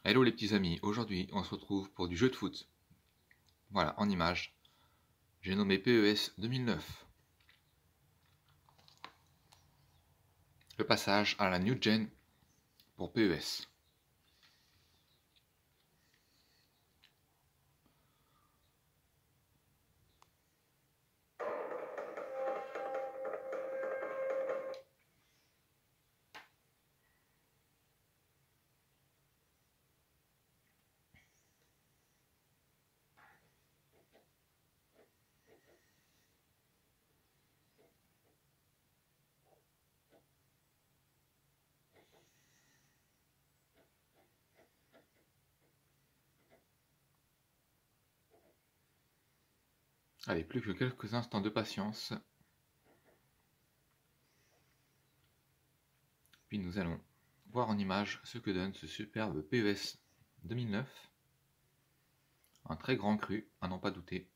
Hello les petits amis, aujourd'hui on se retrouve pour du jeu de foot. Voilà, en image. J'ai nommé PES 2009. Le passage à la New Gen pour PES. Allez, plus que quelques instants de patience. Puis nous allons voir en image ce que donne ce superbe PES 2009. Un très grand cru, à n'en pas douter.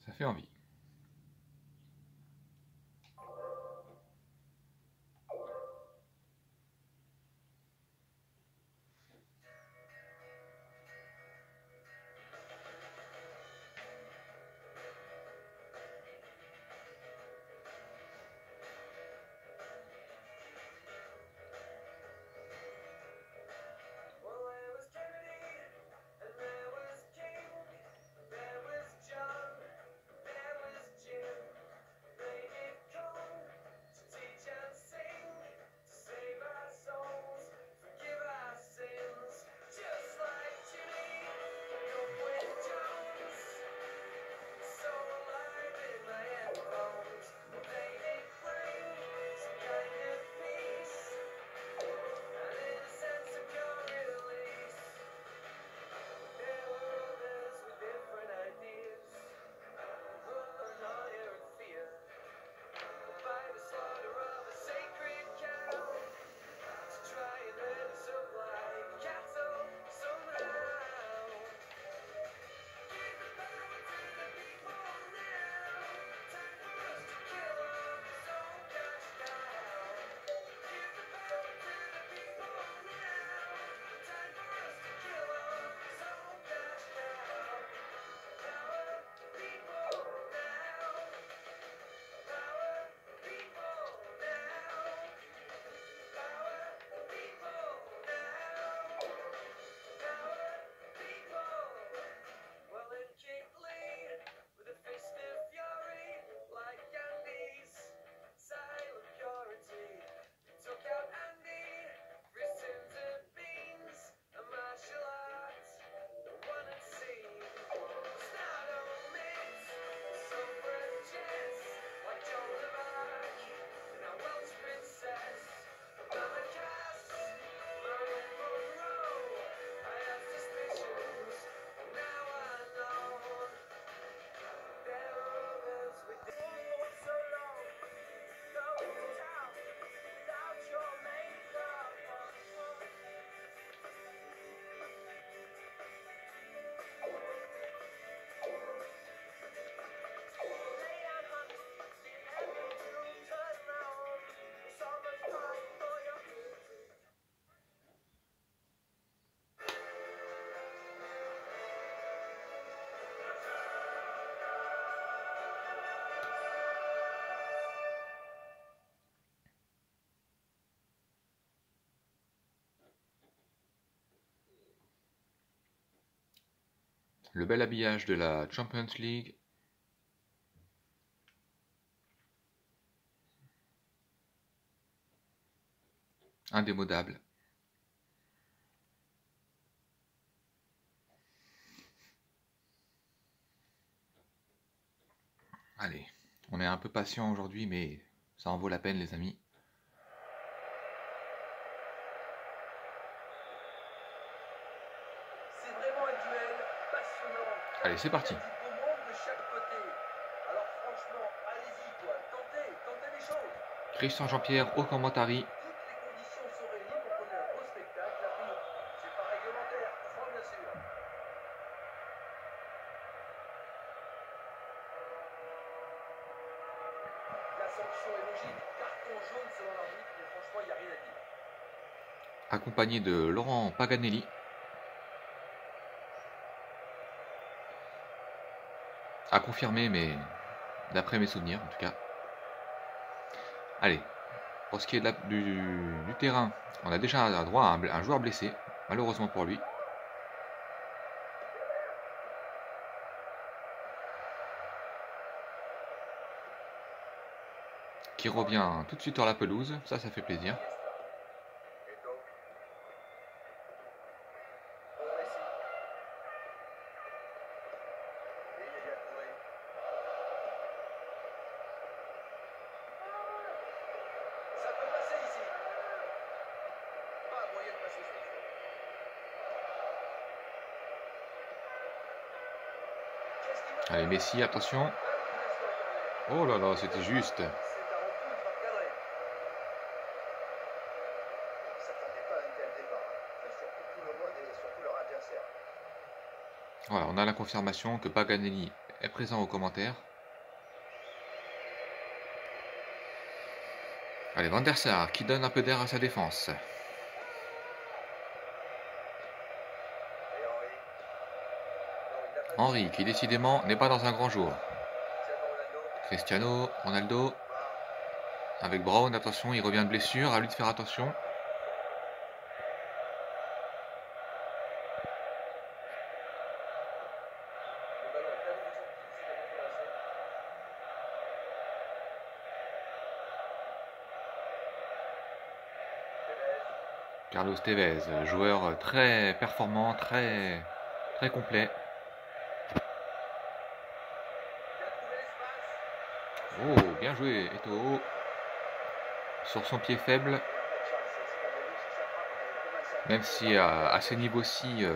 Ça fait envie. Le bel habillage de la Champions League. Indémodable. Allez, on est un peu patient aujourd'hui, mais ça en vaut la peine, les amis. C'est vraiment un duel passionnant. Allez, c'est parti. Il y a du beau monde de chaque côté. Alors franchement, allez-y quoi, tentez les choses. Christian Jean-Pierre au commentary. Toutes les conditions sont réunies pour qu'on ait un beau spectacle. Après, c'est pas réglementaire, franc bien sûr. La sanction est logique, carton jaune selon l'arbitre, mais franchement, il n'y a rien à dire. Accompagné de Laurent Paganelli. À confirmer, mais d'après mes souvenirs en tout cas. Allez, pour ce qui est de du terrain, on a déjà droit à un joueur blessé, malheureusement pour lui. Qui revient tout de suite sur la pelouse, ça fait plaisir. Allez, Messi, attention. Oh là là, c'était juste. Voilà, on a la confirmation que Paganelli est présent aux commentaires. Allez, Van der Sar qui donne un peu d'air à sa défense. Henry qui décidément n'est pas dans un grand jour. Cristiano Ronaldo avec Brown, attention, il revient de blessure, à lui de faire attention. Carlos Tevez, joueur très performant, très complet. Oh, bien joué, Eto'o. Sur son pied faible. Même si à ce niveau-ci,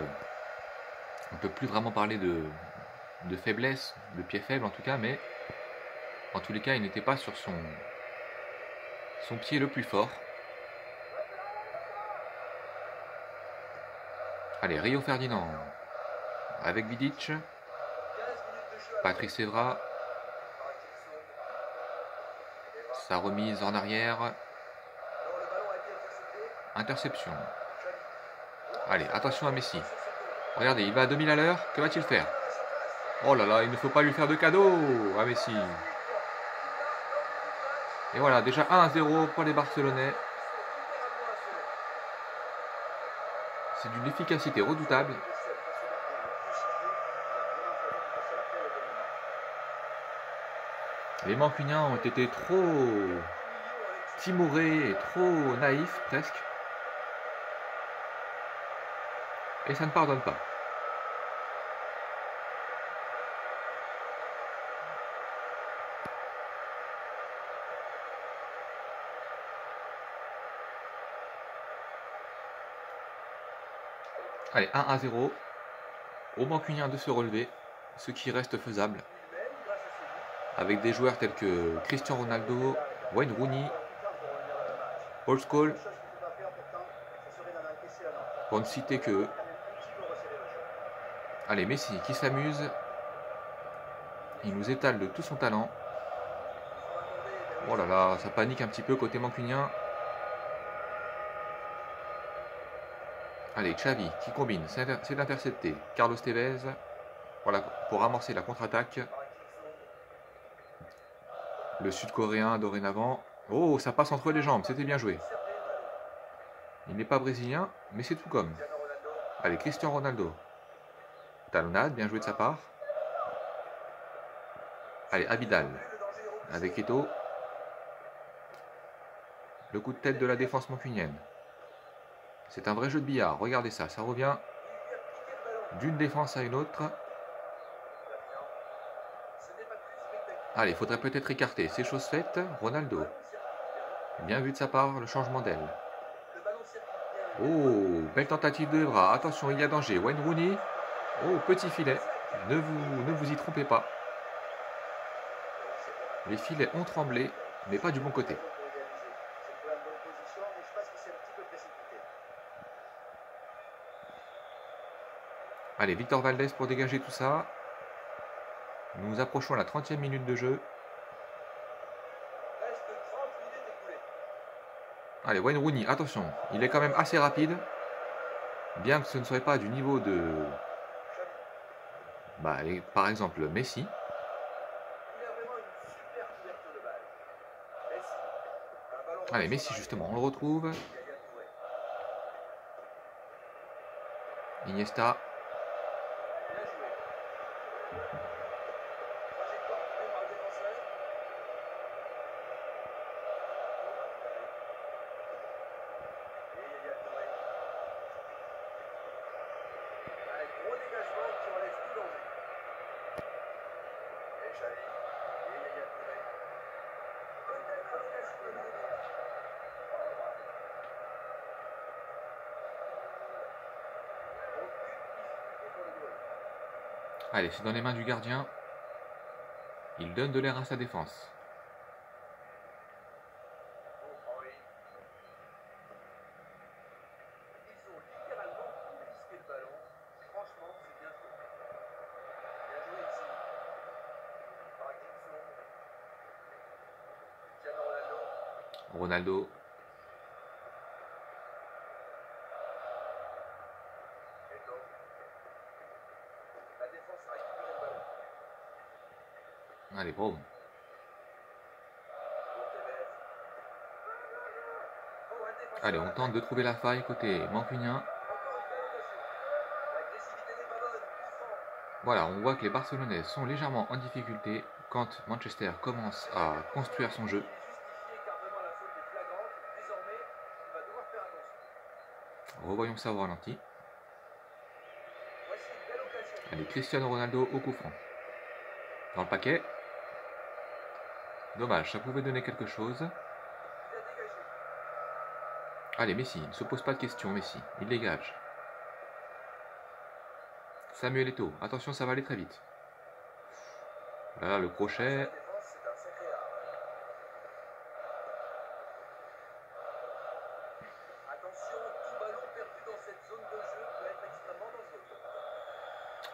on ne peut plus vraiment parler de faiblesse, de pied faible en tout cas, mais en tous les cas, il n'était pas sur son pied le plus fort. Allez, Rio Ferdinand avec Vidic, Patrice Evra, sa remise en arrière, interception. Allez, attention à Messi. Regardez, il va à 2000 à l'heure, que va-t-il faire? Oh là là, il ne faut pas lui faire de cadeau à Messi. Et voilà, déjà 1-0 pour les Barcelonais. C'est d'une efficacité redoutable. Les Mancuniens ont été trop timorés et trop naïfs presque. Et ça ne pardonne pas. Allez, 1-0. Aux Mancuniens de se relever, ce qui reste faisable. Avec des joueurs tels que Cristiano Ronaldo, Wayne Rooney, Paul Scholes, pour ne citer que eux. Allez, Messi qui s'amuse. Il nous étale de tout son talent. Oh là là, ça panique un petit peu côté mancunien. Allez, Xavi qui combine, c'est intercepté. Carlos Tevez pour amorcer la contre-attaque. Le Sud-Coréen dorénavant. Oh, ça passe entre les jambes, c'était bien joué. Il n'est pas brésilien, mais c'est tout comme. Allez, Cristiano Ronaldo. Talonnade, bien joué de sa part. Allez, Abidal, avec Eto'o. Le coup de tête de la défense mancunienne. C'est un vrai jeu de billard, regardez ça, ça revient d'une défense à une autre. Allez, il faudrait peut-être écarter, c'est chose faite. Ronaldo, bien vu de sa part, le changement d'aile. Oh, belle tentative de bras, attention, il y a danger. Wayne Rooney, oh, petit filet, ne vous y trompez pas. Les filets ont tremblé, mais pas du bon côté. Allez, Victor Valdés pour dégager tout ça. Nous approchons la 30e minute de jeu. Allez, Wayne Rooney, attention, il est quand même assez rapide. Bien que ce ne soit pas du niveau de... par exemple, Messi. Allez, Messi, justement, on le retrouve. Iniesta. Allez, c'est dans les mains du gardien. Il donne de l'air à sa défense. Ronaldo. Allez, bravo. Allez, on tente de trouver la faille côté mancunien. Voilà, on voit que les Barcelonais sont légèrement en difficulté quand Manchester commence à construire son jeu. Revoyons ça au ralenti. Allez, Cristiano Ronaldo au coup franc. Dans le paquet. Dommage, ça pouvait donner quelque chose. Allez, Messi, il ne se pose pas de questions, Messi. Il dégage. Samuel Eto'o, attention, ça va aller très vite. Voilà, le crochet.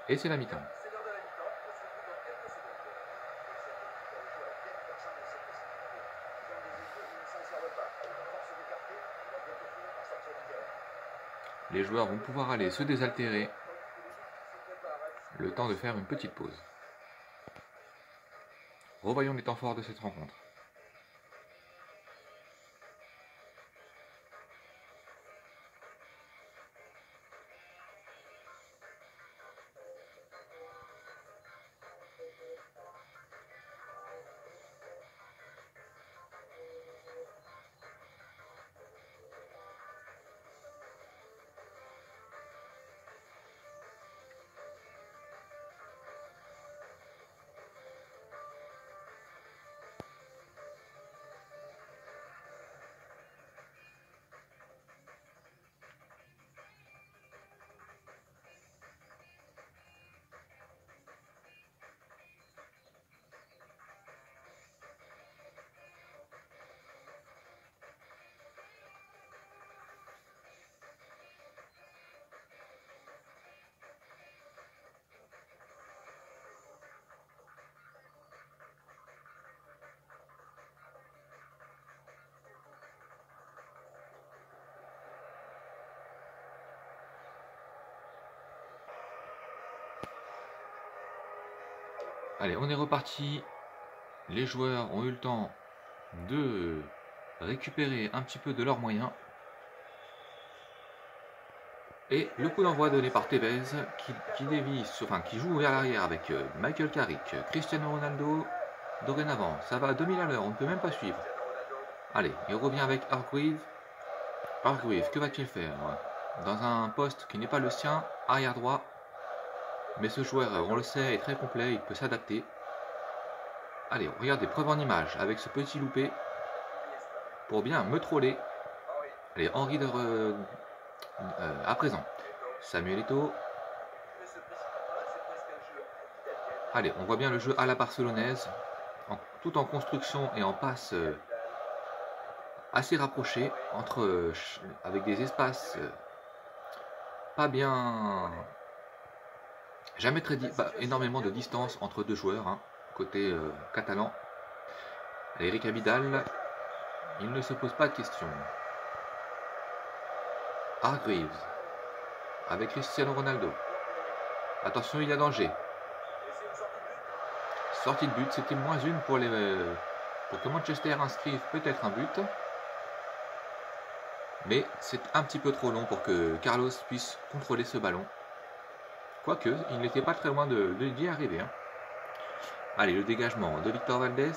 Et c'est la mi-temps. Les joueurs vont pouvoir aller se désaltérer. Le temps de faire une petite pause. Revoyons les temps forts de cette rencontre. Allez, on est reparti. Les joueurs ont eu le temps de récupérer un petit peu de leurs moyens. Et le coup d'envoi donné par Tevez qui joue vers l'arrière avec Michael Carrick, Cristiano Ronaldo. Dorénavant, ça va à 2000 à l'heure, on ne peut même pas suivre. Allez, il revient avec Hargreaves. Hargreaves, que va-t-il faire? Dans un poste qui n'est pas le sien, arrière droit. Mais ce joueur, on le sait, est très complet, il peut s'adapter. Allez, regardez, preuve en image avec ce petit loupé pour bien me troller. Allez, Henri à présent. Samuel Eto'o. Allez, on voit bien le jeu à la barcelonaise, tout en construction et en passe assez rapprochés, avec des espaces pas bien... Jamais énormément de distance entre deux joueurs, hein, côté catalan. Allez, Eric Abidal, il ne se pose pas de questions. Hargreaves, avec Cristiano Ronaldo. Attention, il y a danger. Sortie de but, c'était moins une pour que Manchester inscrive peut-être un but. Mais c'est un petit peu trop long pour que Carlos puisse contrôler ce ballon. Quoique, il n'était pas très loin d'y arriver. Hein. Allez, le dégagement de Victor Valdés.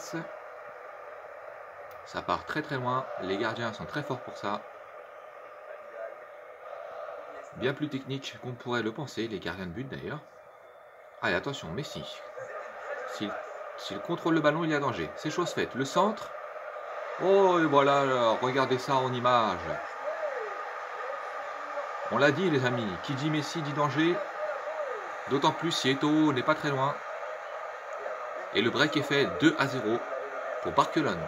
Ça part très très loin. Les gardiens sont très forts pour ça. Bien plus technique qu'on pourrait le penser, les gardiens de but d'ailleurs. Allez, attention, Messi. S'il contrôle le ballon, il y a danger. C'est chose faite. Le centre. Oh, et voilà, alors, regardez ça en image. On l'a dit, les amis. Qui dit Messi dit danger. D'autant plus si Eto'o n'est pas très loin. Et le break est fait 2-0 pour Barcelone.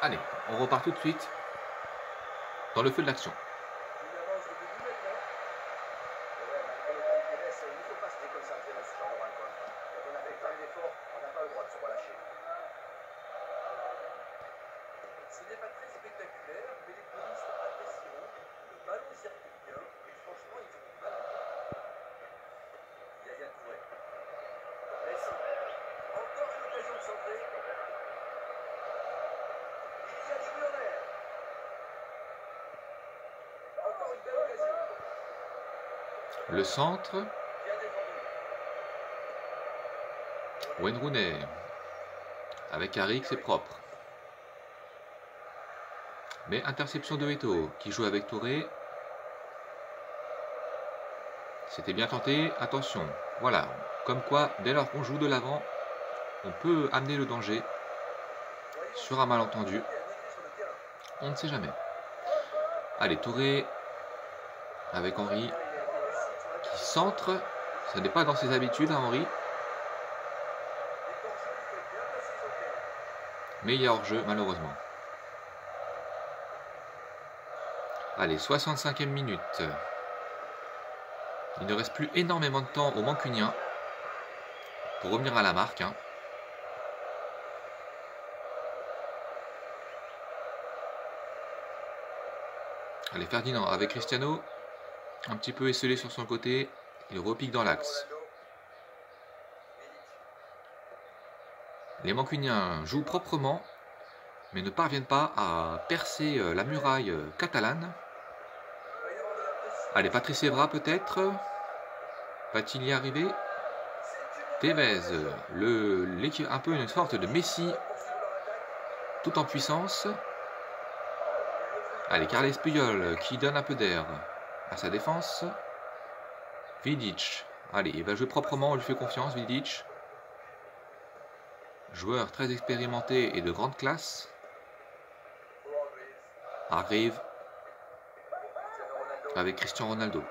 Allez, on repart tout de suite dans le feu de l'action. Ce n'est pas très spectaculaire, mais les touristes apprécieront. Le ballon circule bien et franchement, ils ont du mal à voir. Yaya Touré. Messi. Encore une occasion de centrer. Il y a des buts en l'air. Encore une belle occasion. Le centre. Bien défendu. Wayne Rooney. Avec Carrick, c'est propre. Mais interception de Eto'o qui joue avec Touré. C'était bien tenté. Attention. Voilà. Comme quoi, dès lors qu'on joue de l'avant, on peut amener le danger sur un malentendu. On ne sait jamais. Allez, Touré avec Henry qui centre. Ce n'est pas dans ses habitudes, hein, Henry. Mais il y a hors-jeu, malheureusement. Allez, 65e minute. Il ne reste plus énormément de temps aux Mancuniens pour revenir à la marque. Hein. Allez, Ferdinand avec Cristiano. Un petit peu esselé sur son côté. Il repique dans l'axe. Les Mancuniens jouent proprement, mais ne parviennent pas à percer la muraille catalane. Allez, Patrice Evra peut-être. Va-t-il y arriver? Tevez, un peu une sorte de Messi, tout en puissance. Allez, Carles Puyol qui donne un peu d'air à sa défense. Vidic. Allez, il va jouer proprement, on lui fait confiance, Vidic. Joueur très expérimenté et de grande classe. Arrive avec Cristiano Ronaldo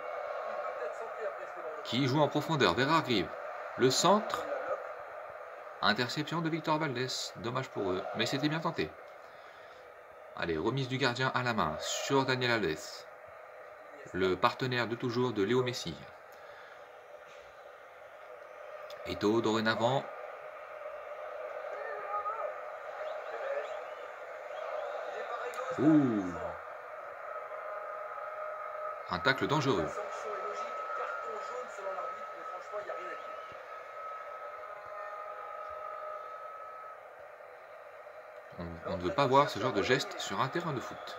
qui joue en profondeur vers Hargreaves. Le centre. Interception de Victor Valdés. Dommage pour eux, mais c'était bien tenté. Allez, remise du gardien à la main sur Daniel Alves, le partenaire de toujours de Léo Messi. Eto'o dorénavant. Ouh, un tacle dangereux. La sanction est logique, carton jaune selon l'arbitre, mais franchement, il n'y a rien à dire. On ne veut pas voir ce genre de geste sur un terrain de foot.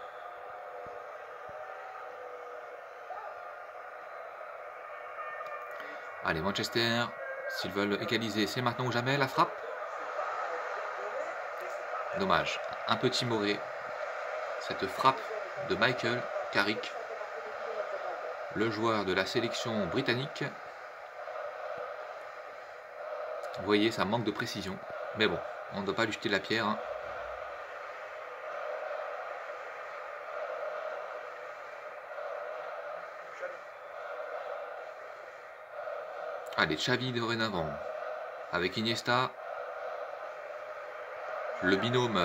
Allez, Manchester, s'ils veulent égaliser, c'est maintenant ou jamais. La frappe. Dommage, un peu timoré. Cette frappe de Michael Carrick, le joueur de la sélection britannique. Vous voyez, ça manque de précision. Mais bon, on ne doit pas lui jeter la pierre. Hein. Allez, Xavi dorénavant. Avec Iniesta. Le binôme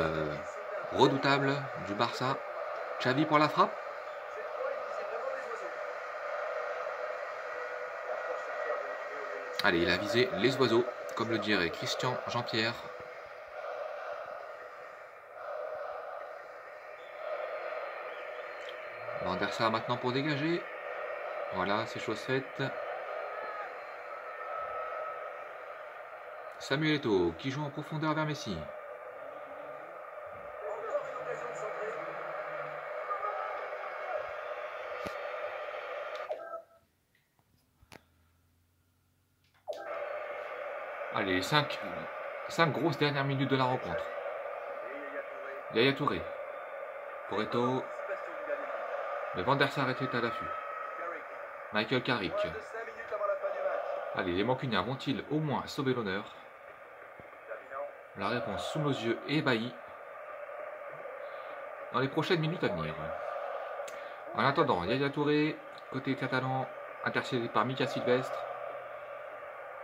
redoutable du Barça. Xavi pour la frappe. Allez, il a visé les oiseaux, comme le dirait Christian Jean-Pierre. Van der Sar maintenant pour dégager. Voilà, c'est chose faite. Samuel Eto'o qui joue en profondeur vers Messi. Allez, 5 grosses dernières minutes de la rencontre. Yaya Touré. Pour Eto'o. Mais Van der Sar était à l'affût. Michael Carrick. Allez, les Mancuniens vont-ils au moins sauver l'honneur? La réponse sous nos yeux est ébahie. Dans les prochaines minutes à venir. En attendant, Yaya Touré, côté catalan, intercédé par Mika Sylvestre.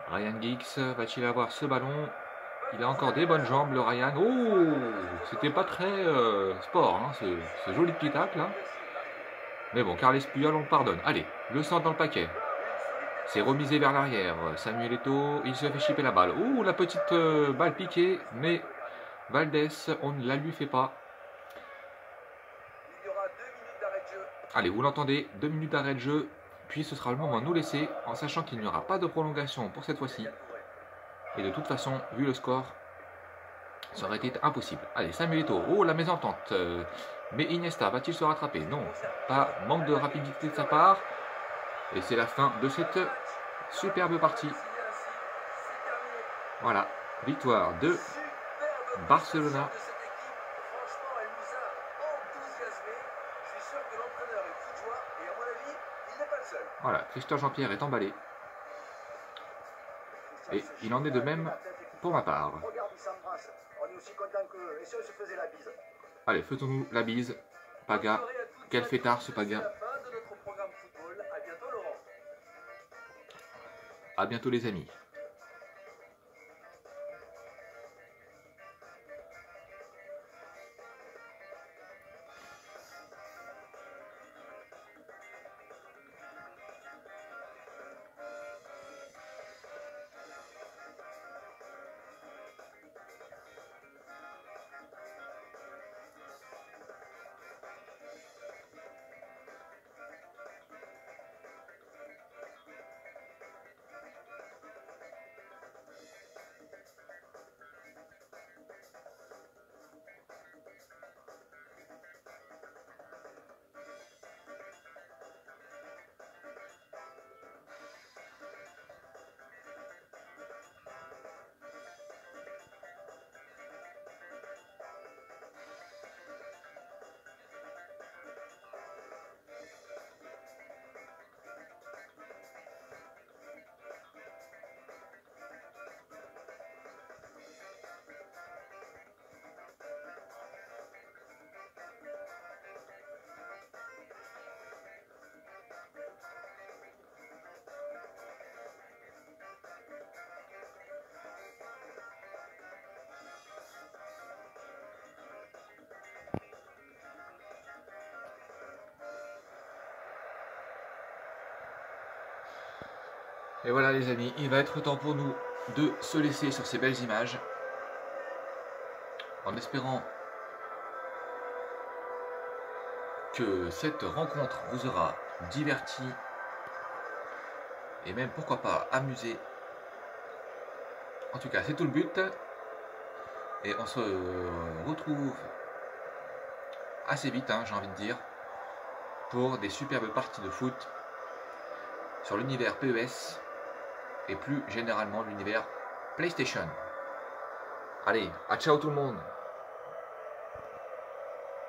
Ryan Giggs va-t-il avoir ce ballon? Il a encore des bonnes jambes, le Ryan. Oh, c'était pas très sport, hein, ce joli petit tacle là. Mais bon, Carles Puyol, on le pardonne. Allez, le centre dans le paquet. C'est remisé vers l'arrière. Samuel Eto'o, il se fait chipper la balle. Oh, la petite balle piquée, mais Valdés, on ne la lui fait pas. Allez, vous l'entendez, 2 minutes d'arrêt de jeu. Puis ce sera le moment de nous laisser, en sachant qu'il n'y aura pas de prolongation pour cette fois-ci. Et de toute façon, vu le score, ça aurait été impossible. Allez, Samuel Eto'o, oh la mésentente. Mais Iniesta va-t-il se rattraper? Non, pas, manque de rapidité de sa part. Et c'est la fin de cette superbe partie. Voilà, victoire de Barcelona. Voilà, Christian Jean-Pierre est emballé. Et il en est de même pour ma part. Allez, faisons-nous la bise. Paga, quel fêtard ce Paga. A bientôt les amis. Et voilà les amis, il va être temps pour nous de se laisser sur ces belles images. En espérant que cette rencontre vous aura diverti et même pourquoi pas amusé. En tout cas, c'est tout le but. Et on se retrouve assez vite, hein, j'ai envie de dire, pour des superbes parties de foot sur l'univers PES et plus généralement l'univers PlayStation. Allez, à ciao tout le monde!